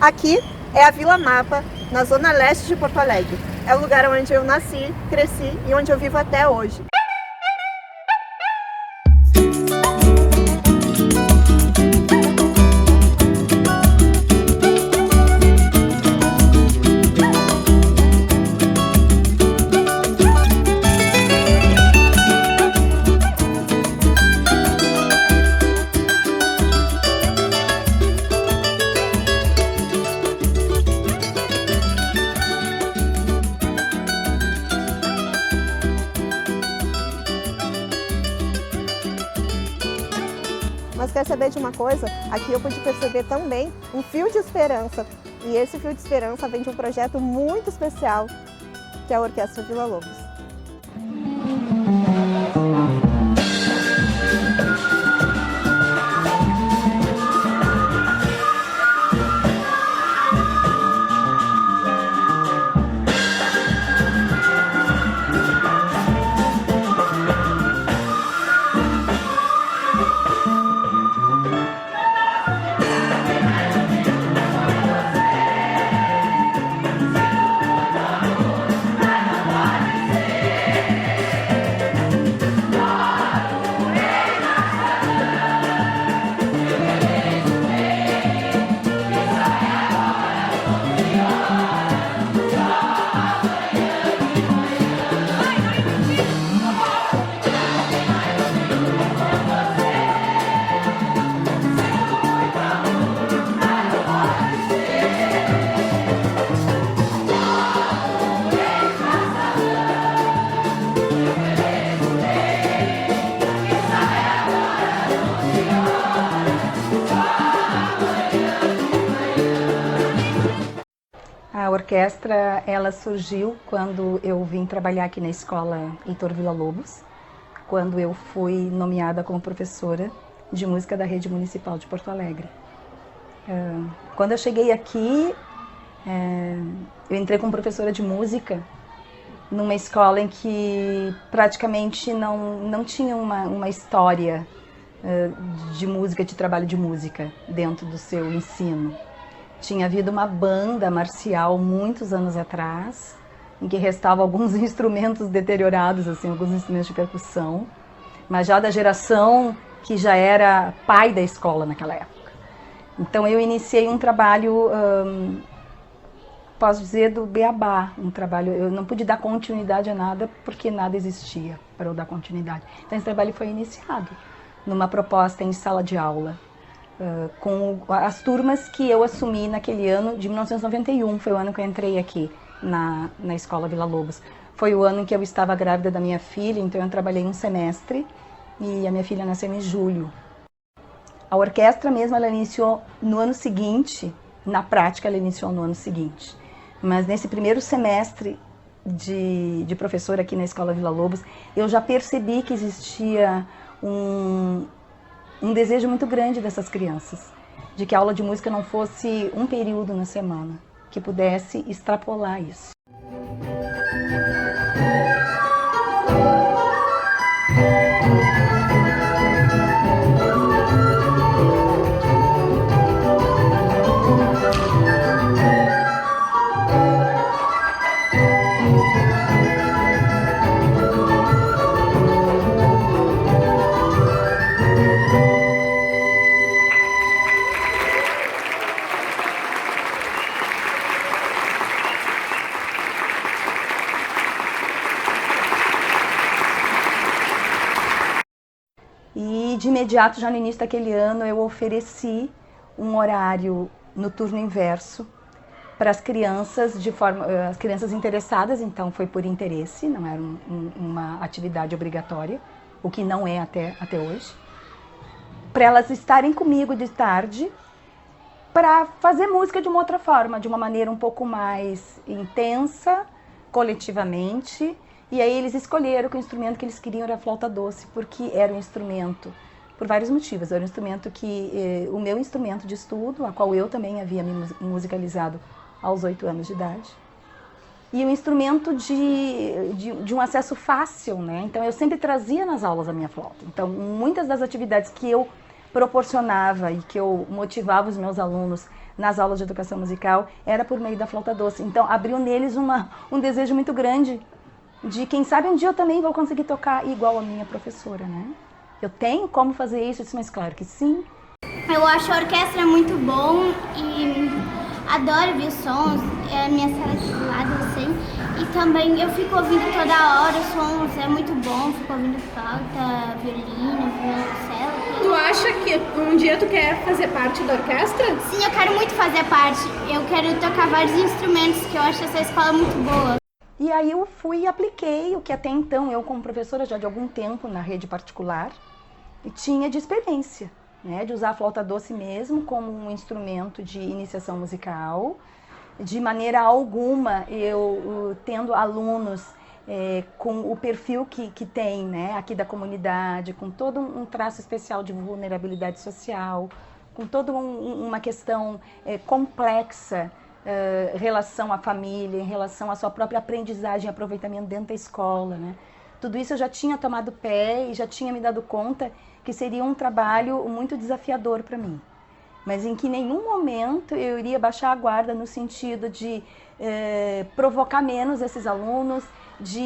Aqui é a Vila Mapa, na zona leste de Porto Alegre. É o lugar onde eu nasci, cresci e onde eu vivo até hoje. Mas quer saber de uma coisa? Aqui eu pude perceber também um fio de esperança. E esse fio de esperança vem de um projeto muito especial, que é a Orquestra Vila Lobos. A orquestra, ela surgiu quando eu vim trabalhar aqui na escola Heitor Villa-Lobos, quando eu fui nomeada como professora de música da Rede Municipal de Porto Alegre. Quando eu cheguei aqui, eu entrei como professora de música numa escola em que praticamente não tinha uma história de música, de trabalho de música dentro do seu ensino. Tinha havido uma banda marcial muitos anos atrás, em que restavam alguns instrumentos deteriorados, assim, alguns instrumentos de percussão, mas já da geração que já era pai da escola naquela época. Então eu iniciei um trabalho, posso dizer, do beabá, um trabalho, eu não pude dar continuidade a nada, porque nada existia para eu dar continuidade. Então esse trabalho foi iniciado numa proposta em sala de aula, com as turmas que eu assumi naquele ano de 1991, foi o ano que eu entrei aqui na escola Vila Lobos. Foi o ano em que eu estava grávida da minha filha, então eu trabalhei um semestre e a minha filha nasceu em julho. A orquestra mesmo, ela iniciou no ano seguinte, na prática ela iniciou no ano seguinte. Mas nesse primeiro semestre de professora aqui na escola Vila Lobos, eu já percebi que existia um desejo muito grande dessas crianças, de que a aula de música não fosse um período na semana, que pudesse extrapolar isso. E de imediato, já no início daquele ano, eu ofereci um horário no turno inverso para as crianças, as crianças interessadas, então foi por interesse, não era uma atividade obrigatória, o que não é até hoje, para elas estarem comigo de tarde para fazer música de uma outra forma, de uma maneira um pouco mais intensa, coletivamente. E aí eles escolheram que o instrumento que eles queriam era a flauta doce, porque era um instrumento, por vários motivos, era um instrumento que, o meu instrumento de estudo, a qual eu também havia me musicalizado aos 8 anos de idade, e um instrumento de um acesso fácil, né? Então eu sempre trazia nas aulas a minha flauta. Então muitas das atividades que eu proporcionava e que eu motivava os meus alunos nas aulas de educação musical era por meio da flauta doce. Então abriu neles um desejo muito grande de quem sabe um dia eu também vou conseguir tocar igual a minha professora, né? Eu tenho como fazer isso? Eu disse, mas claro que sim. Eu acho a orquestra muito bom e adoro ouvir os sons, é a minha sala aqui do lado, assim. E também eu fico ouvindo toda hora os sons, é muito bom, fico ouvindo flauta, violino, violoncelo. Tu acha que um dia tu quer fazer parte da orquestra? Sim, eu quero muito fazer parte, eu quero tocar vários instrumentos, que eu acho essa escola muito boa. E aí eu fui e apliquei o que até então eu, como professora já de algum tempo na rede particular, tinha de experiência, né, de usar a flauta doce mesmo como um instrumento de iniciação musical. De maneira alguma eu tendo alunos com o perfil que tem, né, aqui da comunidade, com todo um traço especial de vulnerabilidade social, com toda uma questão complexa em relação à família, em relação à sua própria aprendizagem e aproveitamento dentro da escola, né? Tudo isso eu já tinha tomado pé e já tinha me dado conta que seria um trabalho muito desafiador para mim. Mas em que em nenhum momento eu iria baixar a guarda no sentido de provocar menos esses alunos, de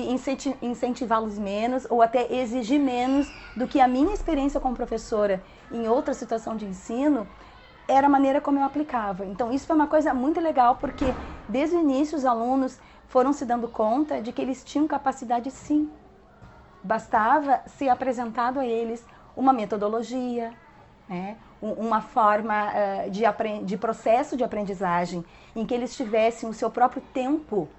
incentivá-los menos ou até exigir menos do que a minha experiência como professora em outra situação de ensino era a maneira como eu aplicava. Então isso foi uma coisa muito legal porque desde o início os alunos foram se dando conta de que eles tinham capacidade sim. Bastava ser apresentado a eles uma metodologia, né? Uma forma de processo de aprendizagem em que eles tivessem o seu próprio tempo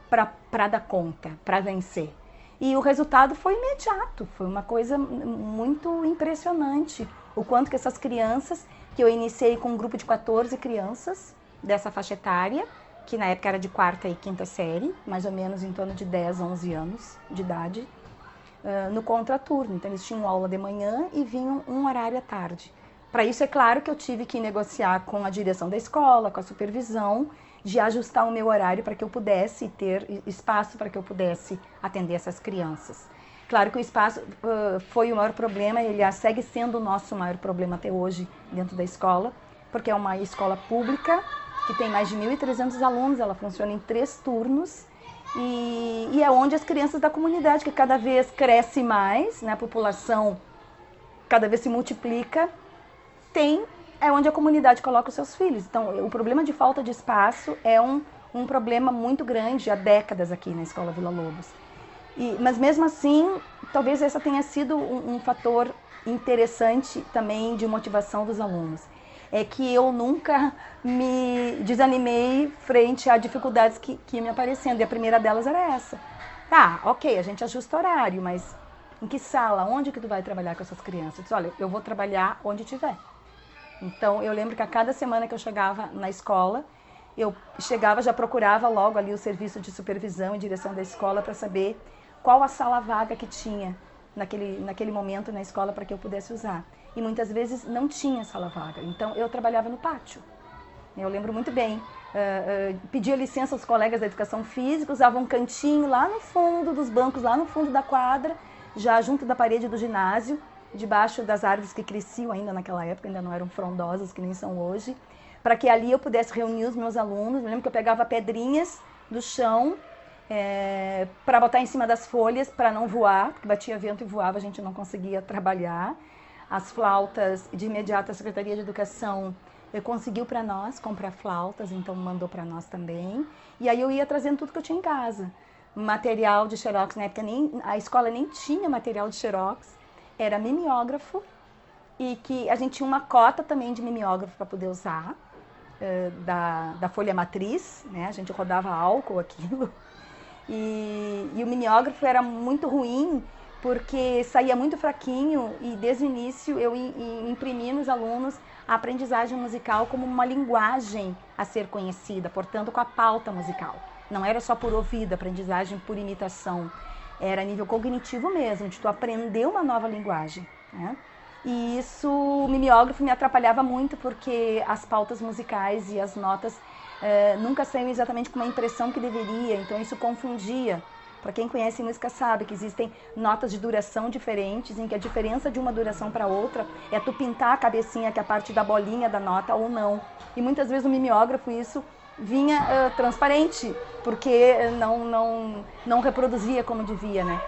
para dar conta, para vencer. E o resultado foi imediato, foi uma coisa muito impressionante. O quanto que essas crianças, que eu iniciei com um grupo de 14 crianças dessa faixa etária, que na época era de 4ª e 5ª série, mais ou menos em torno de 10, 11 anos de idade, no contraturno. Então eles tinham aula de manhã e vinham um horário à tarde. Para isso, é claro que eu tive que negociar com a direção da escola, com a supervisão, de ajustar o meu horário para que eu pudesse ter espaço para que eu pudesse atender essas crianças. Claro que o espaço foi o maior problema, ele segue sendo o nosso maior problema até hoje dentro da escola, porque é uma escola pública que tem mais de 1.300 alunos, ela funciona em 3 turnos, e é onde as crianças da comunidade, que cada vez cresce mais, né, a população cada vez se multiplica, é onde a comunidade coloca os seus filhos. Então, o problema de falta de espaço é um problema muito grande há décadas aqui na Escola Vila Lobos. Mas mesmo assim, talvez essa tenha sido um fator interessante também de motivação dos alunos. É que eu nunca me desanimei frente a dificuldades que iam me aparecendo. E a primeira delas era essa. Tá, ok, a gente ajusta horário, mas em que sala? Onde que tu vai trabalhar com essas crianças? Eu disse, olha, eu vou trabalhar onde tiver. Então, eu lembro que a cada semana que eu chegava na escola, eu chegava, já procurava logo ali o serviço de supervisão e direção da escola para saber qual a sala vaga que tinha naquele momento na escola para que eu pudesse usar. E muitas vezes não tinha sala vaga, então eu trabalhava no pátio. Eu lembro muito bem, pedia licença aos colegas da educação física, usava um cantinho lá no fundo dos bancos, lá no fundo da quadra, já junto da parede do ginásio, debaixo das árvores que cresciam ainda naquela época, ainda não eram frondosas que nem são hoje, para que ali eu pudesse reunir os meus alunos. Eu lembro que eu pegava pedrinhas do chão para botar em cima das folhas para não voar, porque batia vento e voava, a gente não conseguia trabalhar. As flautas, de imediato a Secretaria de Educação conseguiu para nós comprar flautas, então mandou para nós também. E aí eu ia trazendo tudo que eu tinha em casa. Material de xerox, na época a escola nem tinha material de xerox, era mimeógrafo, e que a gente tinha uma cota também de mimeógrafo para poder usar, da folha matriz, né? A gente rodava álcool aquilo, e o mimeógrafo era muito ruim, porque saía muito fraquinho, e desde o início eu imprimi nos alunos a aprendizagem musical como uma linguagem a ser conhecida, portanto com a pauta musical. Não era só por ouvido, aprendizagem por imitação. Era a nível cognitivo mesmo, de tu aprender uma nova linguagem, né? E isso, o mimeógrafo me atrapalhava muito, porque as pautas musicais e as notas nunca saíam exatamente com a impressão que deveria, então isso confundia Para quem conhece música sabe que existem notas de duração diferentes, em que a diferença de uma duração para outra é tu pintar a cabecinha, que é a parte da bolinha da nota, ou não. E muitas vezes no mimeógrafo isso vinha transparente, porque não reproduzia como devia, né?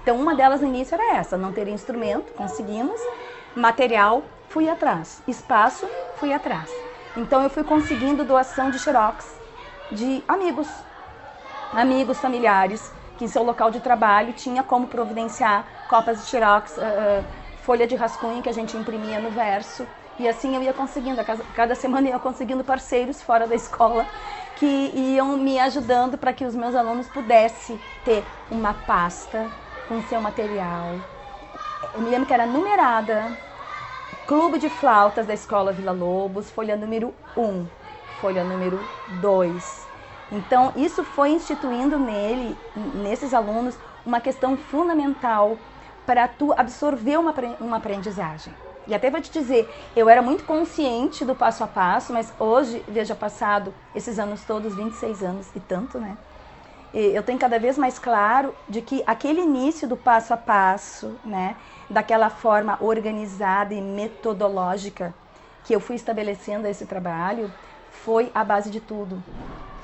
Então, uma delas no início era essa, não ter instrumento, conseguimos, material, fui atrás, espaço, fui atrás. Então, eu fui conseguindo doação de xerox de amigos, familiares, que em seu local de trabalho tinha como providenciar copas de xerox, folha de rascunho que a gente imprimia no verso. E assim eu ia conseguindo, cada semana eu ia conseguindo parceiros fora da escola que iam me ajudando para que os meus alunos pudessem ter uma pasta com seu material. Eu me lembro que era numerada, Clube de Flautas da Escola Vila Lobos, folha número 1, folha número 2. Então, isso foi instituindo nesses alunos, uma questão fundamental para tu absorver uma aprendizagem. E até vou te dizer, eu era muito consciente do passo a passo, mas hoje, veja, passado esses anos todos, 26 anos e tanto, né? Eu tenho cada vez mais claro de que aquele início do passo a passo, né, daquela forma organizada e metodológica que eu fui estabelecendo esse trabalho, foi a base de tudo.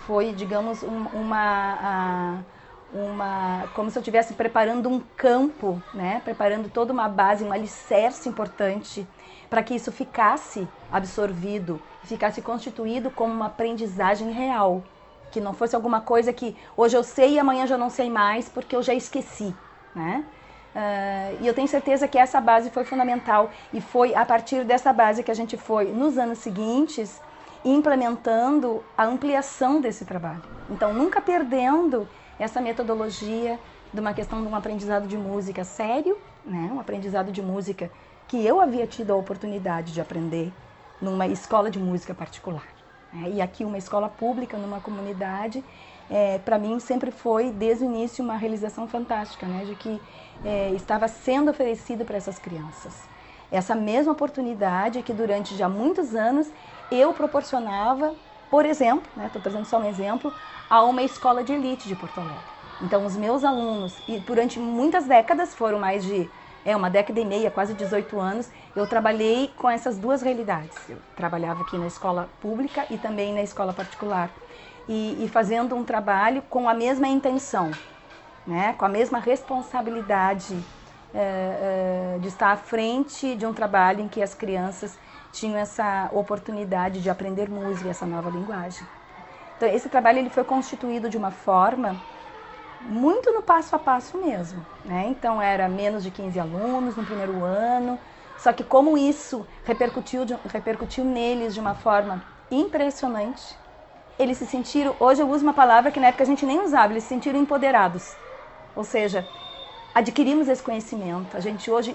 Foi, digamos, como se eu estivesse preparando um campo, né, preparando toda uma base, um alicerce importante para que isso ficasse absorvido, ficasse constituído como uma aprendizagem real. Que não fosse alguma coisa que hoje eu sei e amanhã já não sei mais porque eu já esqueci, né? E eu tenho certeza que essa base foi fundamental e foi a partir dessa base que a gente foi, nos anos seguintes, implementando a ampliação desse trabalho. Então, nunca perdendo essa metodologia de uma questão de um aprendizado de música sério, né? Um aprendizado de música que eu havia tido a oportunidade de aprender numa escola de música particular. E aqui uma escola pública, numa comunidade, para mim sempre foi, desde o início, uma realização fantástica, né? De que estava sendo oferecido para essas crianças. Essa mesma oportunidade que durante já muitos anos eu proporcionava, por exemplo, estou trazendo só um exemplo, a uma escola de elite de Porto Alegre. Então os meus alunos, e durante muitas décadas, foram mais de uma década e meia, quase 18 anos, eu trabalhei com essas duas realidades. Eu trabalhava aqui na escola pública e também na escola particular. E fazendo um trabalho com a mesma intenção, né? Com a mesma responsabilidade de estar à frente de um trabalho em que as crianças tinham essa oportunidade de aprender música, essa nova linguagem. Então, esse trabalho ele foi constituído de uma forma muito no passo a passo mesmo, né? Então era menos de 15 alunos no primeiro ano, só que como isso repercutiu neles de uma forma impressionante, eles se sentiram, hoje eu uso uma palavra que na época a gente nem usava, eles se sentiram empoderados, ou seja, adquirimos esse conhecimento, a gente hoje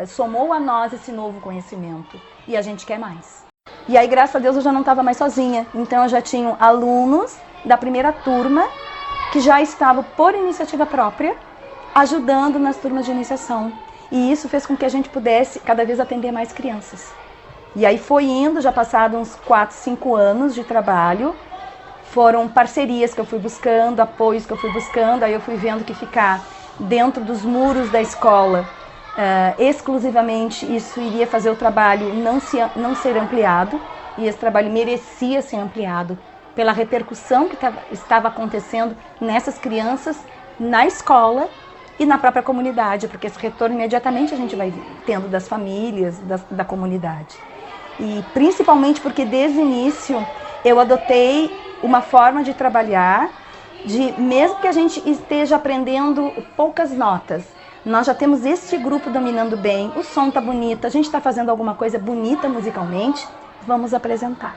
somou a nós esse novo conhecimento e a gente quer mais. E aí, graças a Deus, eu já não estava mais sozinha, então eu já tinha alunos da primeira turma que já estavam, por iniciativa própria, ajudando nas turmas de iniciação. E isso fez com que a gente pudesse cada vez atender mais crianças. E aí foi indo, já passaram uns 4, 5 anos de trabalho, foram parcerias que eu fui buscando, apoios que eu fui buscando, aí eu fui vendo que ficar dentro dos muros da escola exclusivamente isso iria fazer o trabalho não ser ampliado, e esse trabalho merecia ser ampliado pela repercussão que estava acontecendo nessas crianças, na escola e na própria comunidade, porque esse retorno imediatamente a gente vai tendo das famílias, da comunidade. E principalmente porque desde o início eu adotei uma forma de trabalhar, mesmo que a gente esteja aprendendo poucas notas, nós já temos este grupo dominando bem, o som tá bonito, a gente está fazendo alguma coisa bonita musicalmente, vamos apresentar.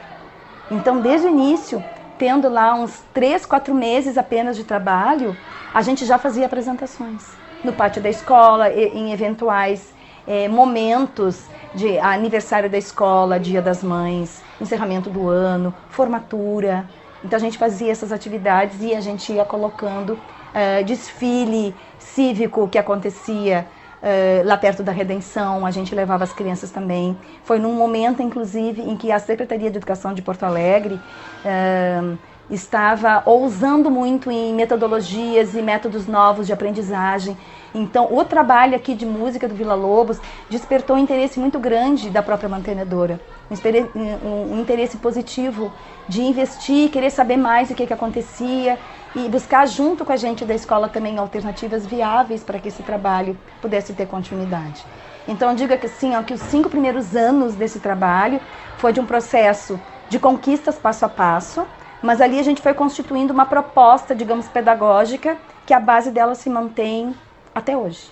Então, desde o início, tendo lá uns 3, 4 meses apenas de trabalho, a gente já fazia apresentações no pátio da escola, em eventuais momentos de aniversário da escola, Dia das Mães, encerramento do ano, formatura. Então, a gente fazia essas atividades e a gente ia colocando desfile cívico que acontecia lá perto da Redenção, a gente levava as crianças também. Foi num momento, inclusive, em que a Secretaria de Educação de Porto Alegre estava ousando muito em metodologias e métodos novos de aprendizagem. Então, o trabalho aqui de música do Vila Lobos despertou um interesse muito grande da própria mantenedora, um interesse positivo de investir, querer saber mais o que acontecia e buscar junto com a gente da escola também alternativas viáveis para que esse trabalho pudesse ter continuidade. Então, eu digo que, assim, que os 5 primeiros anos desse trabalho foi de um processo de conquistas passo a passo, mas ali a gente foi constituindo uma proposta, digamos, pedagógica, que a base dela se mantém até hoje.